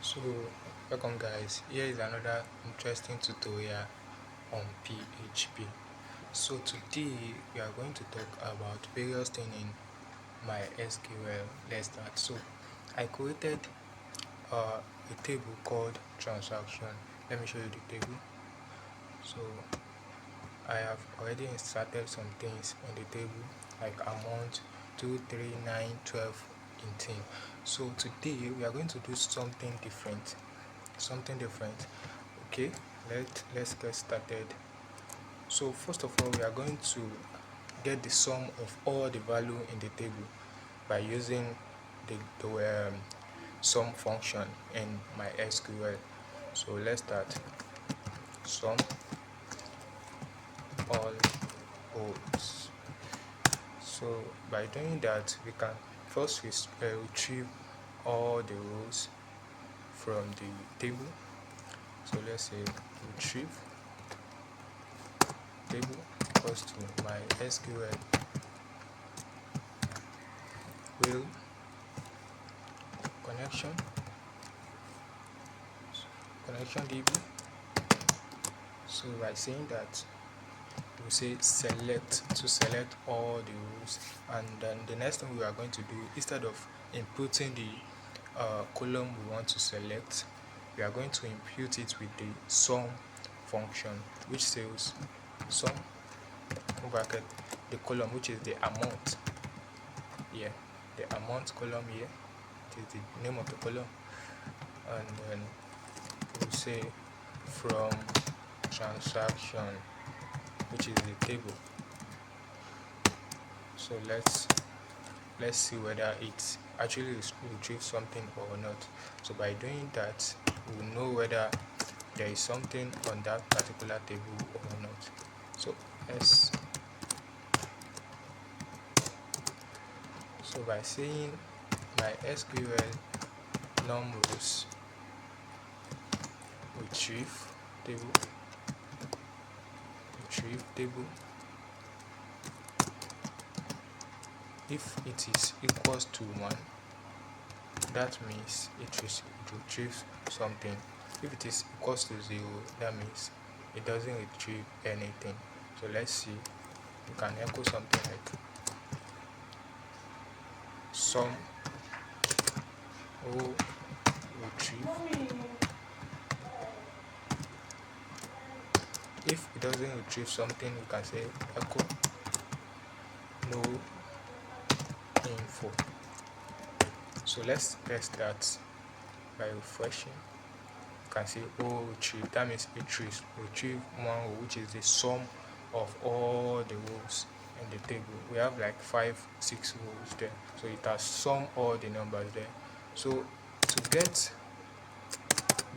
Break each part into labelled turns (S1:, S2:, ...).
S1: So welcome guys, here is another interesting tutorial on PHP. So today we are going to talk about various things in MySQL. Let's start. So I created a table called transaction. Let me show you the table. So I have already inserted some things in the table like amount 2, 3, 9, 12, 18. So today we are going to do something different. Okay, let's get started. So first of all, we are going to get the sum of all the value in the table by using the sum function in MySQL. So let's start. Sum all rows. So by doing that, we can first retrieve all the rows from the table. So let's say retrieve table equals to MySQL will connection db. So by saying that, we say select to select all the rows, and then the next thing we are going to do, instead of inputting the column we want to select, we are going to impute it with the sum function, which says sum bracket the column, which is the amount here, the amount column here, it is the name of the column, and then we'll say from transaction, which is the table. So let's see whether it actually retrieves something or not. So by doing that, we'll know whether there is something on that particular table or not. So by saying MySQL num rows retrieve table, if it is equals to 1, that means it retrieves something. If it is equals to 0, that means it doesn't retrieve anything. So let's see, you can echo something like sum row retrieve. If it doesn't retrieve something, you can say echo no info. So let's test that by refreshing. You can see retrieve, that means it retrieve one row, which is the sum of all the rows in the table. We have like 5-6 rows there, so it has sum all the numbers there. So to get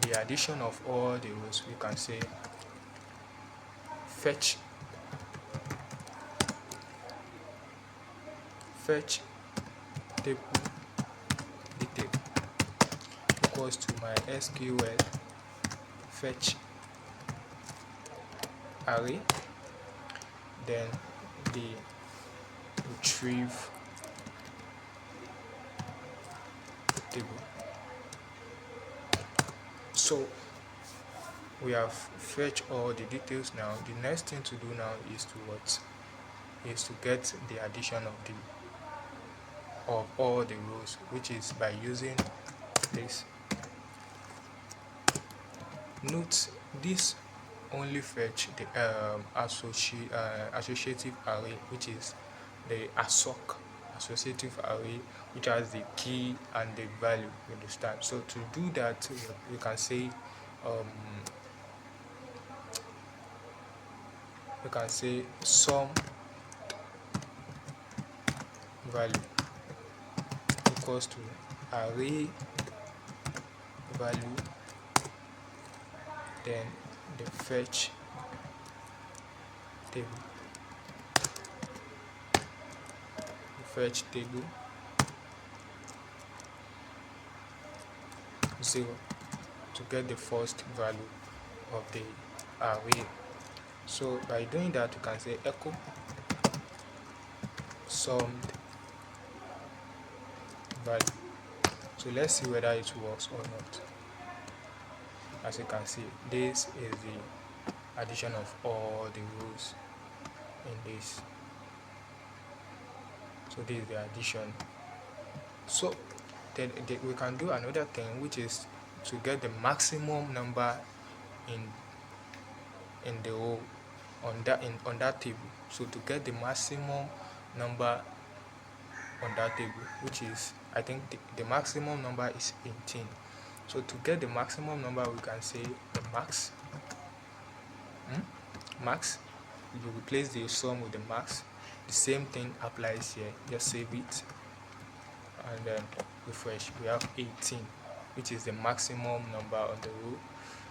S1: the addition of all the rows, we can say fetch table detail equals to MySQL fetch array, then the retrieve table. So we have fetched all the details. Now the next thing to do now is to get the addition of all the rows, which is by using this. Note this only fetch the associative array, which is the associative array, which has the key and the value. You understand? So to do that, we can say sum value equals to array value, then the fetch table, 0 to get the first value of the array. So by doing that, you can say echo summed value. So let's see whether it works or not. As you can see, this is the addition of all the rows in this. So this is the addition. So then we can do another thing, which is to get the maximum number in the row on that table. So to get the maximum number on that table, which is, I think the maximum number is 18. So to get the maximum number, we can say the max. Max, you replace the sum with the max. The same thing applies here. Just save it and then refresh. We have 18, which is the maximum number on the row.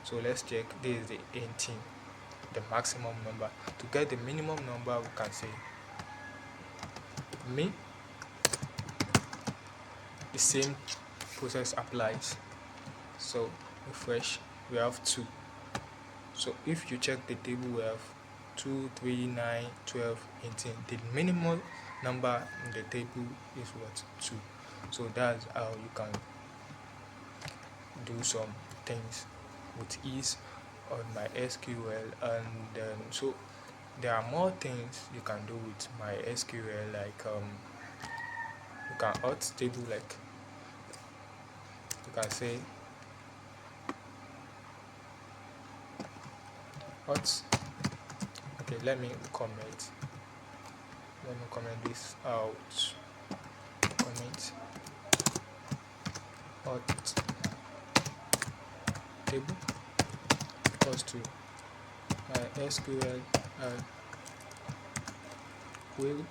S1: So let's check. This is the 18, the maximum number. To get the minimum number, we can say min. The same process applies. So refresh. We have 2. So if you check the table, we have 2, 3, 9, 12, 18. The minimum number in the table is what? 2. So that's how you can do some things with ease on MySQL. And so there are more things you can do with MySQL, like you can add table, like you can say what. Okay, let me comment this out. Comment hot table equals to SQL query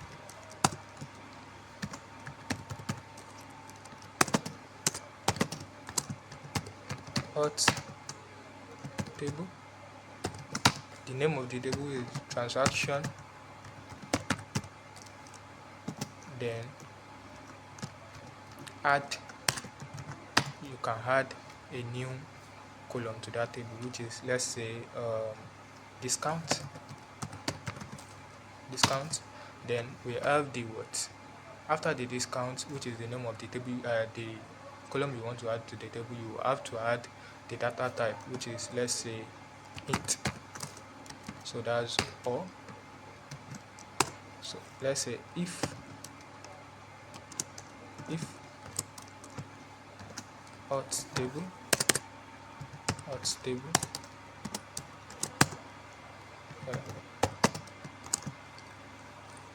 S1: hot table. The name of the table is transaction, then add. You can add a new column to that table, which is, let's say, discount. Then we have the what after the discount, which is the name of the table, the column you want to add to the table. You have to add the data type, which is, let's say, int. So that's all. So let's say if hot table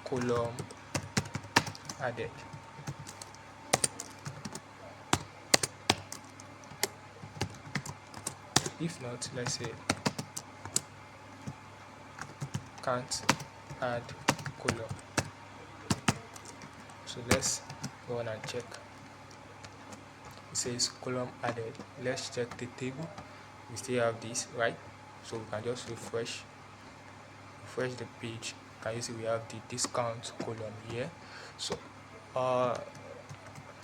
S1: column added. If not, let's say can't add column. So let's go on and check. It says column added. Let's check the table. We still have this, right? So we can just refresh the page. Can you see we have the discount column here? So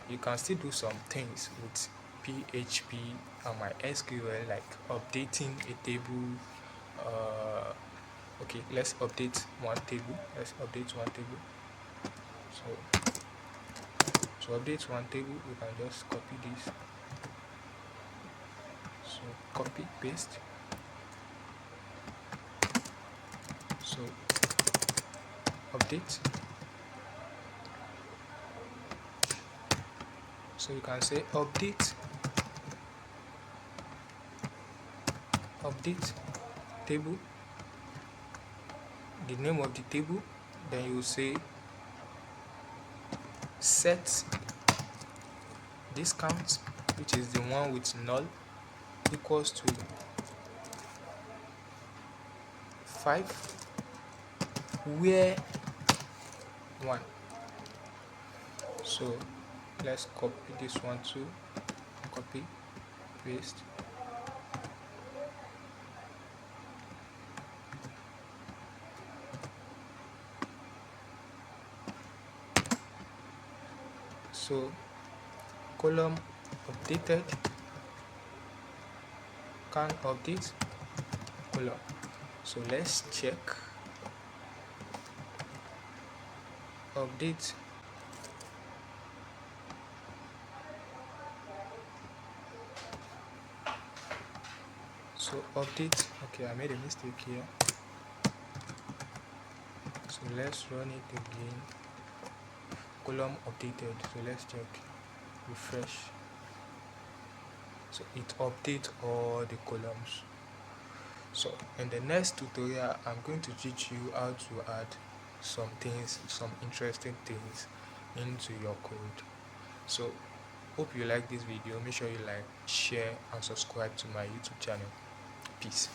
S1: you can still do some things with PHP and MySQL, like updating a table. Okay, let's update one table. So to update one table, we can just copy this. So copy, paste. So update. So you can say update table, the name of the table. Then you say set discount, which is the one with null, equals to 5, where 1. So let's copy this one too. Copy, paste. So column updated, can update column. So let's check update. So update. Okay, I made a mistake here, so let's run it again. Column updated, so let's check, refresh. So it updates all the columns. So in the next tutorial, I'm going to teach you how to add some things, some interesting things into your code. So hope you like this video. Make sure you like, share and subscribe to my YouTube channel. Peace.